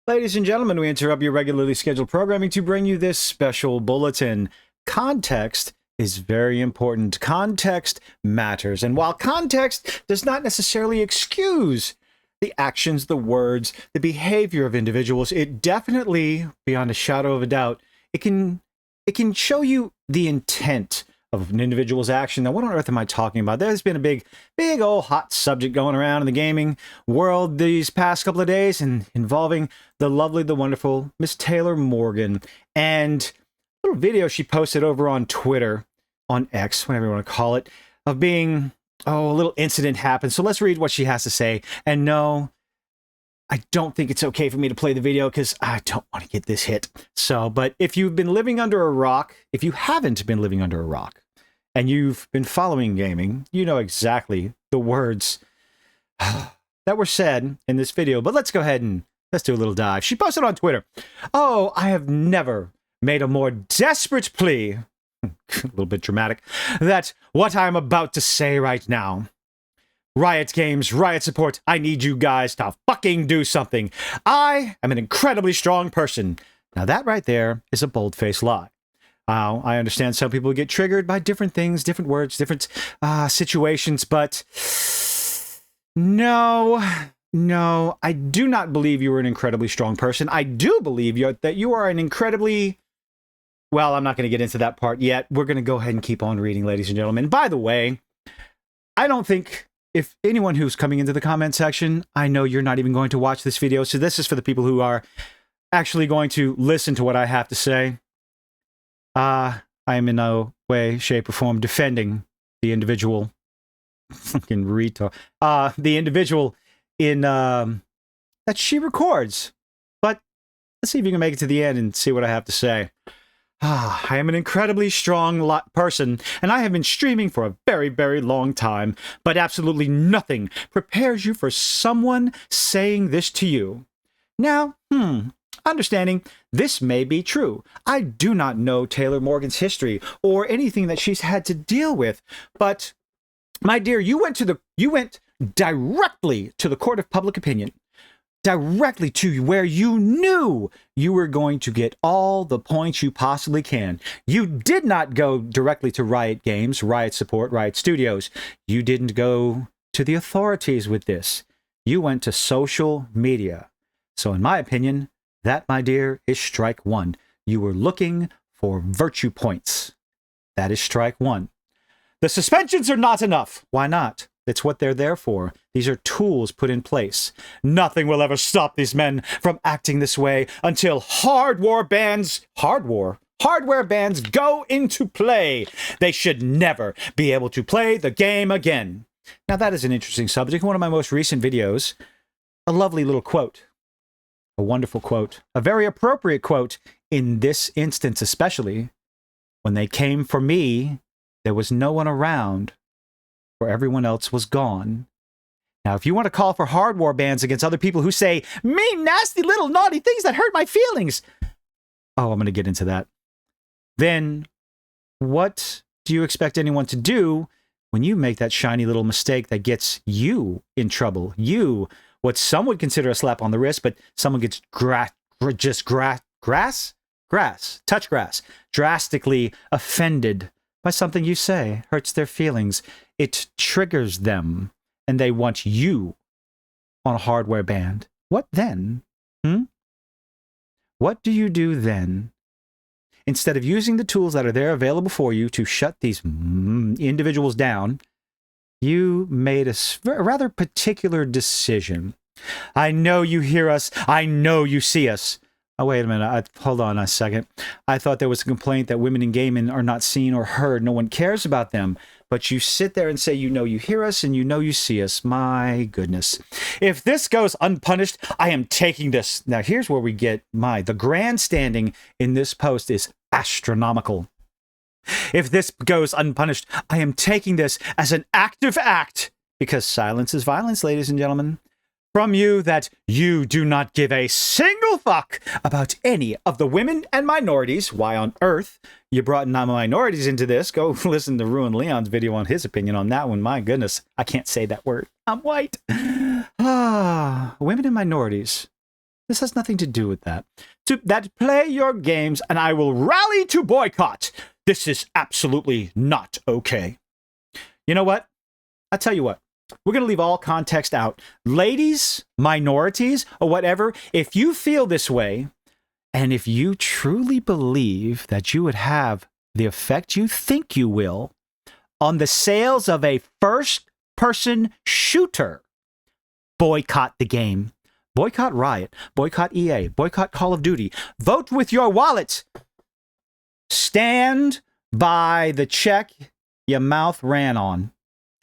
Ladies and gentlemen, we interrupt your regularly scheduled programming to bring you this special bulletin. Context is very important. Context matters. And while context does not necessarily excuse the actions, the words, the behavior of individuals, it definitely, beyond a shadow of a doubt, it can show you the intent of an individual's action. Now, what on earth am I talking about? There's been a big old hot subject going around in the gaming world these past couple of days, and involving the lovely, the wonderful Miss Taylor Morgan, and a little video she posted over on Twitter, on X, whatever you want to call it, of being, a little incident happened. So let's read what she has to say. And no, I don't think it's okay for me to play the video because I don't want to get this hit. So, but if you've been living under a rock, if you haven't been living under a rock, and you've been following gaming, you know exactly the words that were said in this video. But let's go ahead and let's do a little dive. She posted on Twitter, "Oh, I have never made a more desperate plea," a little bit dramatic, "that what I'm about to say right now. Riot Games, Riot Support, I need you guys to fucking do something. I am an incredibly strong person." Now that right there is a bold-faced lie. I understand some people get triggered by different things, different words, different situations, but no, I do not believe you are an incredibly strong person. I do believe that you are an incredibly... Well, I'm not going to get into that part yet. We're going to go ahead and keep on reading, ladies and gentlemen. By the way, I don't think... If anyone who's coming into the comment section, I know you're not even going to watch this video, so this is for the people who are actually going to listen to what I have to say. I am in no way, shape, or form defending the individual. Fucking retard. The individual in that she records. But let's see if you can make it to the end and see what I have to say. I am an incredibly strong person, and I have been streaming for a very, very long time, but absolutely nothing prepares you for someone saying this to you. Now, understanding this may be true. I do not know Taylor Morgan's history or anything that she's had to deal with, but my dear, you went directly to the court of public opinion. Directly to where you knew you were going to get all the points you possibly can. You did not go directly to Riot Games, Riot Support, Riot Studios. You didn't go to the authorities with this. You went to social media. So in my opinion, that, my dear, is strike one. You were looking for virtue points. That is strike one. The suspensions are not enough. Why not? It's what they're there for. These are tools put in place. Nothing will ever stop these men from acting this way until hardware bans go into play. They should never be able to play the game again. Now that is an interesting subject. One of my most recent videos, a lovely little quote, a wonderful quote, a very appropriate quote in this instance, especially when they came for me, there was no one around. Where everyone else was gone. Now, if you want to call for hardware bans against other people who say mean, nasty, little naughty things that hurt my feelings, I'm going to get into that. Then what do you expect anyone to do when you make that shiny little mistake that gets you in trouble? You, what some would consider a slap on the wrist, but someone gets touch grass, drastically offended by something you say, hurts their feelings. It triggers them, and they want you on a hardware ban. What then? What do you do then? Instead of using the tools that are there available for you to shut these individuals down, you made a rather particular decision. I know you hear us. I know you see us. Oh, wait a minute. Hold on a second. I thought there was a complaint that women in gaming are not seen or heard. No one cares about them. But you sit there and say, you know you hear us and you know you see us. My goodness. If this goes unpunished, I am taking this. Now, here's where we get the grandstanding in this post is astronomical. If this goes unpunished, I am taking this as an active act. Because silence is violence, ladies and gentlemen. From you that you do not give a single fuck about any of the women and minorities. Why on earth you brought minorities into this? Go listen to Ruin Leon's video on his opinion on that one. My goodness, I can't say that word. I'm white. Women and minorities. This has nothing to do with that. That play your games and I will rally to boycott. This is absolutely not okay. You know what? I'll tell you what. We're going to leave all context out. Ladies, minorities, or whatever, if you feel this way, and if you truly believe that you would have the effect you think you will on the sales of a first-person shooter, boycott the game. Boycott Riot. Boycott EA. Boycott Call of Duty. Vote with your wallet. Stand by the check your mouth ran on.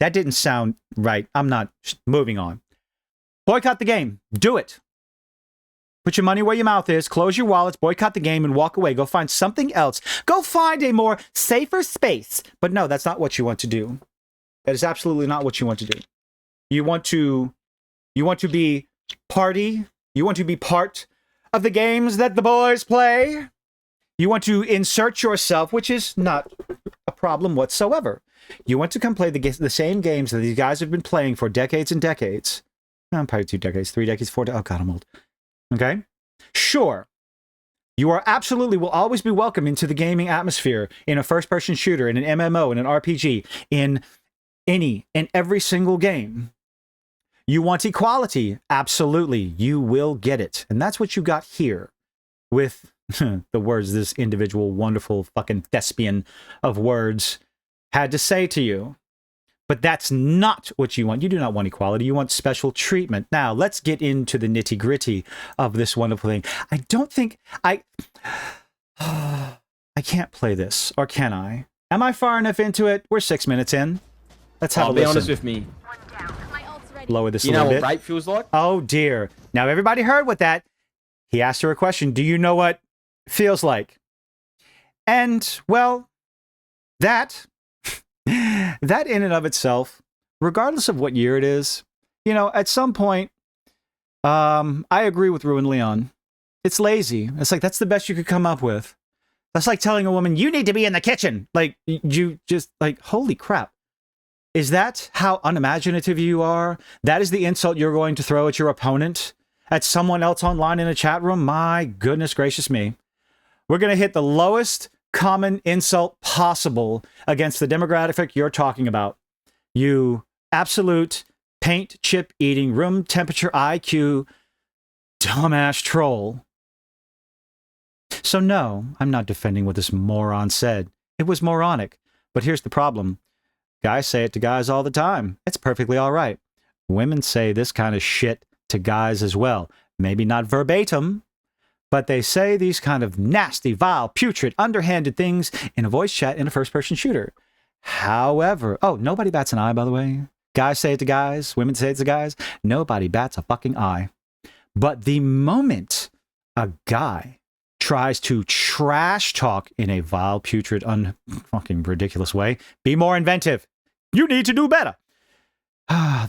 That didn't sound right. I'm not moving on. Boycott the game. Do it. Put your money where your mouth is. Close your wallets. Boycott the game and walk away. Go find something else. Go find a more safer space. But no, that's not what you want to do. That is absolutely not what you want to do. You want to be party. You want to be part of the games that the boys play. You want to insert yourself, which is not a problem whatsoever. You want to come play the same games that these guys have been playing for decades and decades. No, probably 2 decades, 3 decades, 4 decades. Oh, God, I'm old. Okay? Sure. You are absolutely, will always be welcome into the gaming atmosphere in a first-person shooter, in an MMO, in an RPG, in every single game. You want equality? Absolutely. You will get it. And that's what you got here with the words this individual wonderful fucking thespian of words had to say to you. But that's not what you want. You do not want equality. You want special treatment. Now, let's get into the nitty-gritty of this wonderful thing. I don't think I can't play this, or can I? Am I far enough into it? We're 6 minutes in. Let's have a listen. Be honest with me. Lower this a little bit. You know what rape feels like? Oh, dear. Now, everybody heard what that... He asked her a question. Do you know what it feels like? And, well, that in and of itself, regardless of what year it is, you know, at some point, I agree with Ruin Leon. It's lazy. It's like, that's the best you could come up with. That's like telling a woman, you need to be in the kitchen. Like, you just, like, holy crap. Is that how unimaginative you are? That is the insult you're going to throw at your opponent? At someone else online in a chat room? My goodness gracious me. We're going to hit the lowest common insult possible against the demographic you're talking about. You absolute paint chip eating, room temperature IQ, dumbass troll. So no, I'm not defending what this moron said. It was moronic. But here's the problem. Guys say it to guys all the time. It's perfectly all right. Women say this kind of shit to guys as well. Maybe not verbatim, but they say these kind of nasty, vile, putrid, underhanded things in a voice chat in a first-person shooter. However, oh, nobody bats an eye, by the way. Guys say it to guys. Women say it to guys. Nobody bats a fucking eye. But the moment a guy tries to trash talk in a vile, putrid, fucking ridiculous way, be more inventive. You need to do better.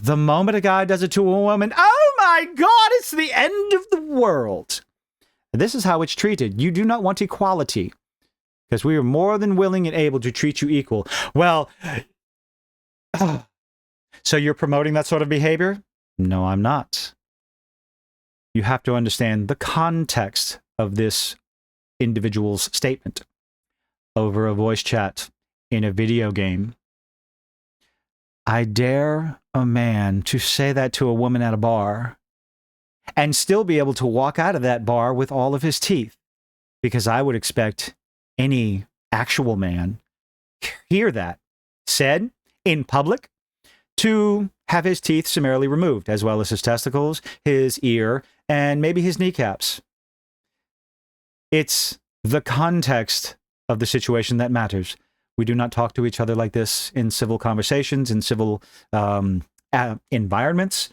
The moment a guy does it to a woman, oh my God, it's the end of the world. This is how it's treated. You do not want equality, because we are more than willing and able to treat you equal. Well, so you're promoting that sort of behavior? No, I'm not. You have to understand the context of this individual's statement over a voice chat in a video game. I dare a man to say that to a woman at a bar and still be able to walk out of that bar with all of his teeth, because I would expect any actual man hear that said in public to have his teeth summarily removed, as well as his testicles, his ear, and maybe his kneecaps. It's the context of the situation that matters. We do not talk to each other like this in civil conversations, in civil environments.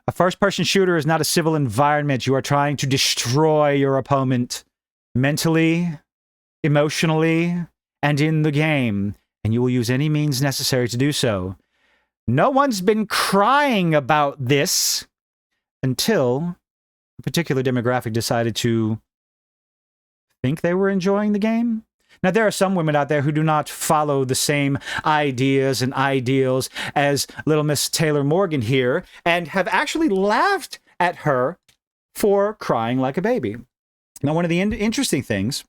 A first-person shooter is not a civil environment. You are trying to destroy your opponent mentally, emotionally, and in the game, and you will use any means necessary to do so. No one's been crying about this until a particular demographic decided to think they were enjoying the game. Now, there are some women out there who do not follow the same ideas and ideals as little Miss Taylor Morgan here, and have actually laughed at her for crying like a baby. Now, one of the interesting things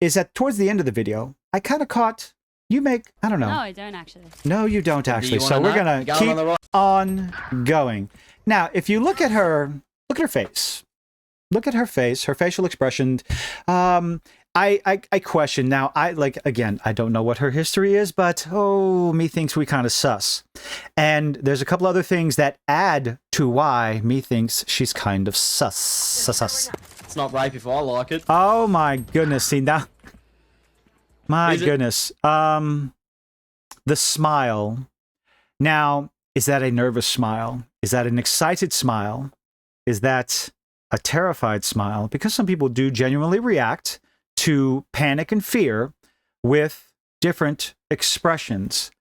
is that towards the end of the video, I kind of caught you make, I don't know. No, I don't actually. No, you don't actually. So we're going to keep on going. Now, if you look at her face. Look at her face, her facial expression. I question now. Again, I don't know what her history is, but me thinks we kind of sus. And there's a couple other things that add to why me thinks she's kind of sus. It's not rape if I like it. Oh my goodness! See now, my goodness. The smile. Now, is that a nervous smile? Is that an excited smile? Is that a terrified smile? Because some people do genuinely react to panic and fear with different expressions.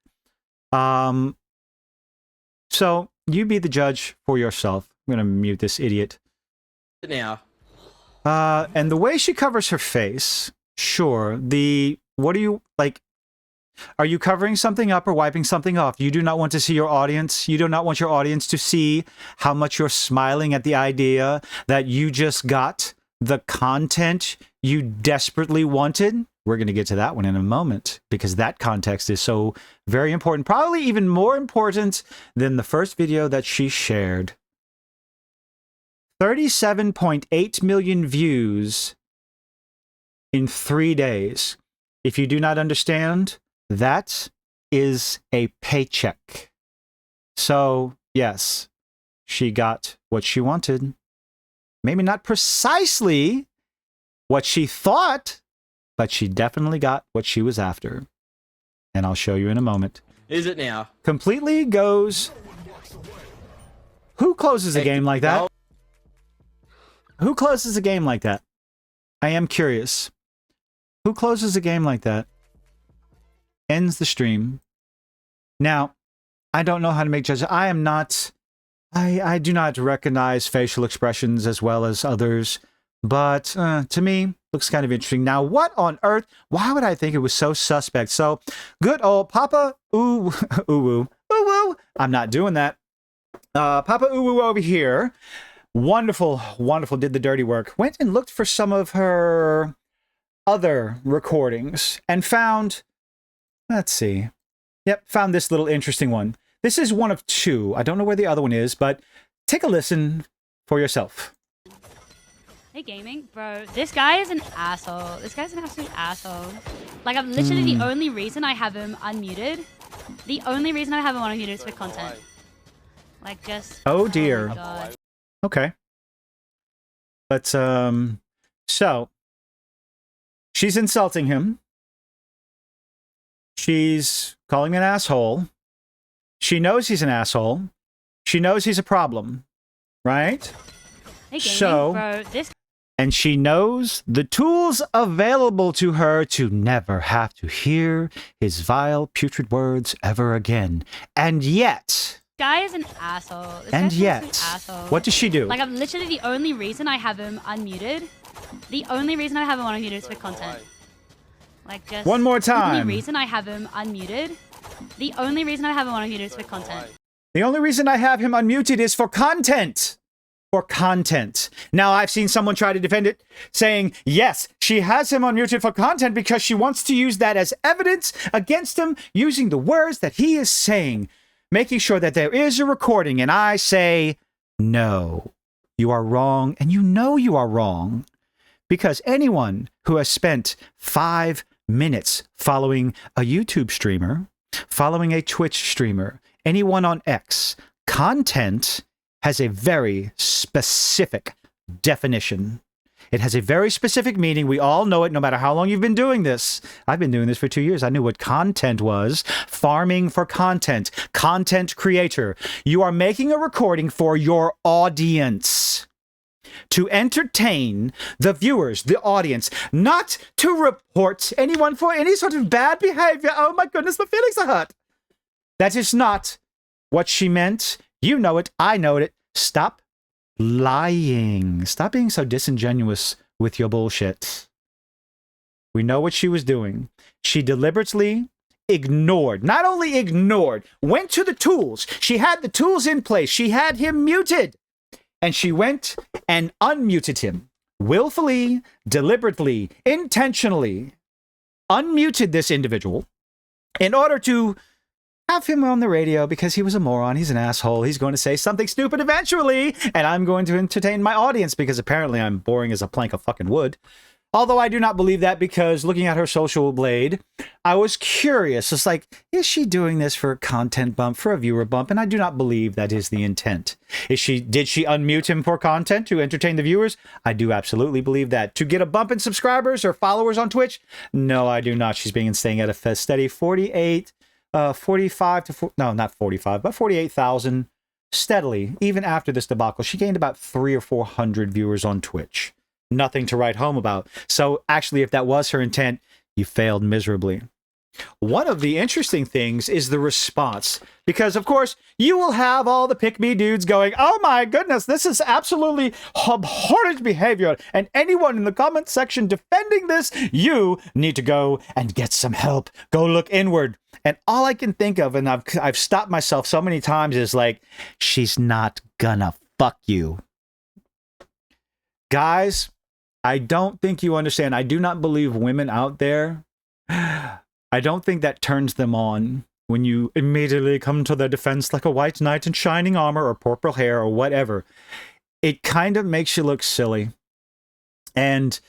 So you be the judge for yourself. I'm going to mute this idiot. Now. And the way she covers her face, sure. What do you, like, are you covering something up or wiping something off? You do not want to see your audience. You do not want your audience to see how much you're smiling at the idea that you just got the content you desperately wanted. We're going to get to that one in a moment because that context is so very important. Probably even more important than the first video that she shared. 37.8 million views in 3 days. If you do not understand, that is a paycheck. So, yes, she got what she wanted. Maybe not precisely what she thought, but she definitely got what she was after. And I'll show you in a moment. Is it now? Completely goes... Who closes a game like that? Who closes a game like that? I am curious. Who closes a game like that? Ends the stream. Now, I don't know how to make judgments. I am not... I do not recognize facial expressions as well as others. But to me, looks kind of interesting. Now, what on earth? Why would I think it was so suspect? So, good old Papa Ooh Woo. I'm not doing that. Papa Ooh Woo over here. Wonderful, wonderful, did the dirty work. Went and looked for some of her other recordings and found, let's see. Yep, found this little interesting one. This is one of two. I don't know where the other one is, but take a listen for yourself. Hey, gaming, bro. This guy is an asshole. This guy's an absolute asshole. Like, I'm literally the only reason I have him unmuted. The only reason I have him unmuted is for content. Like, just... Oh, dear. Oh, my God. Okay. Let's, so, she's insulting him. She's calling him an asshole. She knows he's an asshole. She knows he's a problem, right? Hey, gaming, bro. And she knows the tools available to her to never have to hear his vile, putrid words ever again. And yet... Guy is an asshole. And yet, what does she do? Like, I'm literally the only reason I have him unmuted. The only reason I have him unmuted is for content. Like, just... One more time. The only reason I have him unmuted. The only reason I have him unmuted is for content. The only reason I have him unmuted is for content. For content. Now, I've seen someone try to defend it, saying, yes, she has him unmuted for content because she wants to use that as evidence against him using the words that he is saying, making sure that there is a recording. And I say, no, you are wrong. And you know you are wrong because anyone who has spent 5 minutes following a YouTube streamer, following a Twitch streamer, anyone on X, content has a very specific definition. It has a very specific meaning. We all know it, no matter how long you've been doing this. I've been doing this for 2 years. I knew what content was. Farming for content. Content creator. You are making a recording for your audience. To entertain the viewers, the audience, not to report anyone for any sort of bad behavior. Oh my goodness, my feelings are hurt. That is not what she meant. You know it. I know it. Stop lying. Stop being so disingenuous with your bullshit. We know what she was doing. She deliberately ignored, not only ignored, went to the tools. She had the tools in place. She had him muted. and she went and unmuted him. Willfully, deliberately, intentionally unmuted this individual in order to have him on the radio because he was a moron. He's an asshole. He's going to say something stupid eventually, and I'm going to entertain my audience because apparently I'm boring as a plank of fucking wood. Although I do not believe that, because looking at her social blade, I was curious. It's like, is she doing this for a content bump, for a viewer bump? And I do not believe that is the intent. Did she unmute him for content to entertain the viewers? I do absolutely believe that. To get a bump in subscribers or followers on Twitch? No, I do not. She's been staying at a steady 48,000 steadily. Even after this debacle, she gained about 300 or 400 viewers on Twitch. Nothing to write home about. So actually, if that was her intent, you failed miserably. One of the interesting things is the response, because of course you will have all the pick-me dudes going, oh my goodness, this is absolutely abhorrent behavior, and anyone in the comment section defending this, you need to go and get some help. Go look inward. And all I can think of, and I've stopped myself so many times, is like, she's not gonna fuck you. Guys, I don't think you understand. I do not believe women out there, I don't think that turns them on when you immediately come to their defense like a white knight in shining armor or purple hair or whatever. It kind of makes you look silly. And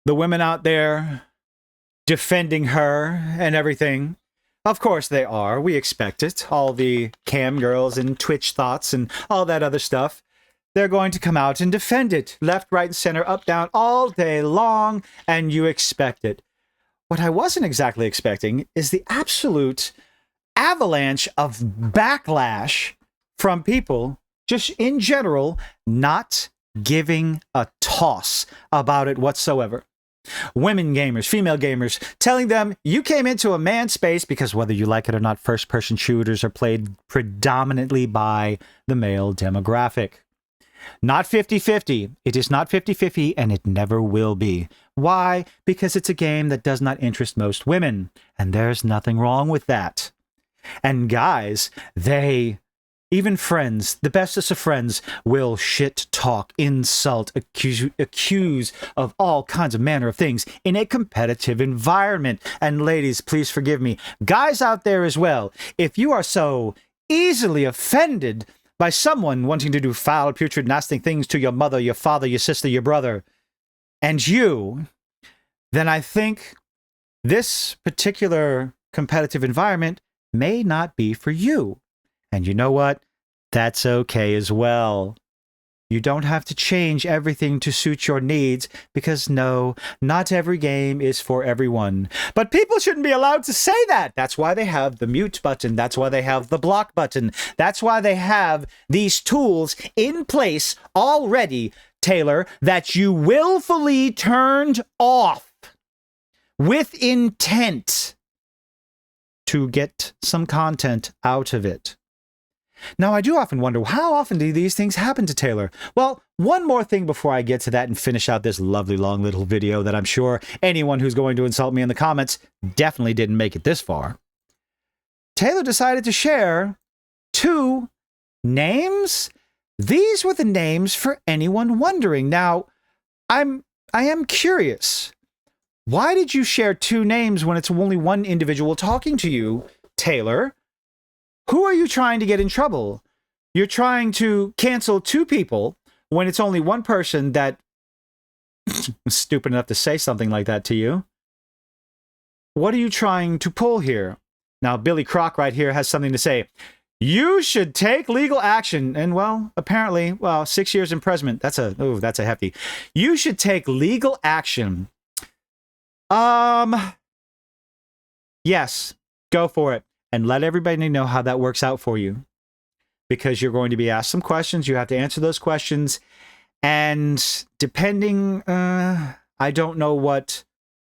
the women out there defending her and everything, of course they are. We expect it. All the cam girls and Twitch thoughts and all that other stuff. They're going to come out and defend it. Left, right, and center, up, down, all day long, and you expect it. What I wasn't exactly expecting is the absolute avalanche of backlash from people, just in general, not giving a toss about it whatsoever. Women gamers, female gamers, telling them you came into a man space because whether you like it or not, first-person shooters are played predominantly by the male demographic. Not 50-50. It is not 50-50, and it never will be. Why? Because it's a game that does not interest most women, and there's nothing wrong with that. And guys, even friends, the bestest of friends, will shit talk, insult, accuse of all kinds of manner of things in a competitive environment. And ladies, please forgive me. Guys out there as well, if you are so easily offended by someone wanting to do foul, putrid, nasty things to your mother, your father, your sister, your brother, and you, then I think this particular competitive environment may not be for you. And you know what? That's okay as well. You don't have to change everything to suit your needs, because no, not every game is for everyone. But people shouldn't be allowed to say that. That's why they have the mute button. That's why they have the block button. That's why they have these tools in place already, Taylor, that you willfully turned off with intent to get some content out of it. Now, I do often wonder, how often do these things happen to Taylor? Well, one more thing before I get to that and finish out this lovely long little video that I'm sure anyone who's going to insult me in the comments definitely didn't make it this far. Taylor decided to share 2 names. These were the names for anyone wondering. Now, I am curious. Why did you share 2 names when it's only one individual talking to you, Taylor? Who are you trying to get in trouble? You're trying to cancel 2 people when it's only one person that was stupid enough to say something like that to you. What are you trying to pull here? Now, Billy Croc right here has something to say. You should take legal action. And, well, apparently, 6 years imprisonment. That's a hefty. You should take legal action. Yes, go for it. And let everybody know how that works out for you. Because you're going to be asked some questions. You have to answer those questions. And depending, I don't know what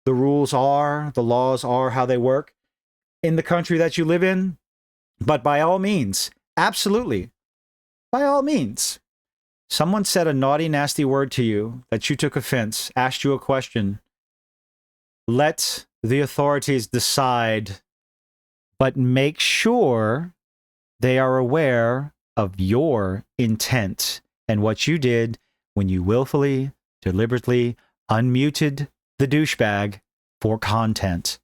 the rules are, the laws are, how they work in the country that you live in. But by all means, absolutely, by all means, someone said a naughty, nasty word to you that you took offense, asked you a question. Let the authorities decide. But make sure they are aware of your intent and what you did when you willfully, deliberately unmuted the douchebag for content.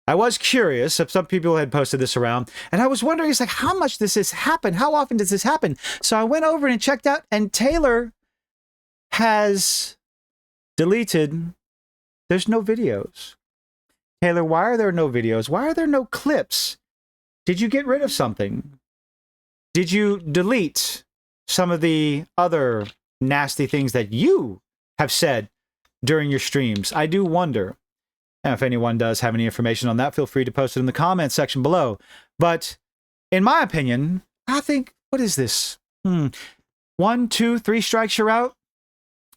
I was curious if some people had posted this around, and I was wondering, it's like, how much does this happen? How often does this happen? So I went over and checked out, and Taylor has deleted. There's no videos. Taylor, why are there no videos? Why are there no clips? Did you get rid of something? Did you delete some of the other nasty things that you have said during your streams? I do wonder. And if anyone does have any information on that, feel free to post it in the comment section below. But in my opinion, I think, what is this? 1, 2, 3 strikes, you're out.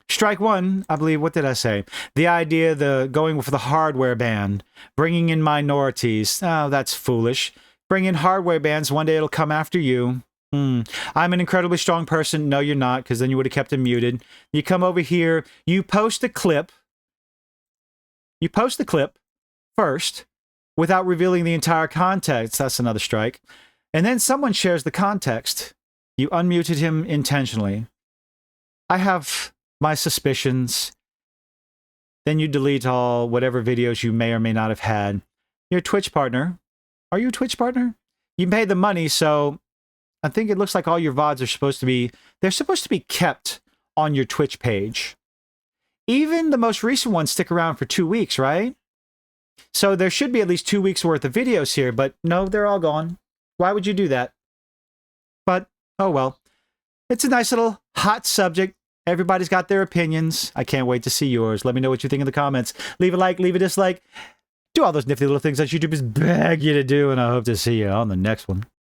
Strike one, I believe, what did I say? The idea, the going for the hardware ban, bringing in minorities. Oh, that's foolish. Bring in hardware bans, one day it'll come after you. I'm an incredibly strong person. No, you're not, because then you would have kept him muted. You come over here, you post a clip. You post the clip first without revealing the entire context. That's another strike. And then someone shares the context. You unmuted him intentionally. I have my suspicions. Then you delete all whatever videos you may or may not have had. Your Twitch partner. Are you a Twitch partner? You pay the money, so I think it looks like all your VODs are supposed to be, they're supposed to be kept on your Twitch page. Even the most recent ones stick around for 2 weeks, right? So there should be at least 2 weeks worth of videos here, but no, they're all gone. Why would you do that? But, oh well. It's a nice little hot subject. Everybody's got their opinions. I can't wait to see yours. Let me know what you think in the comments. Leave a like, leave a dislike. Do all those nifty little things that YouTubers beg you to do, and I hope to see you on the next one.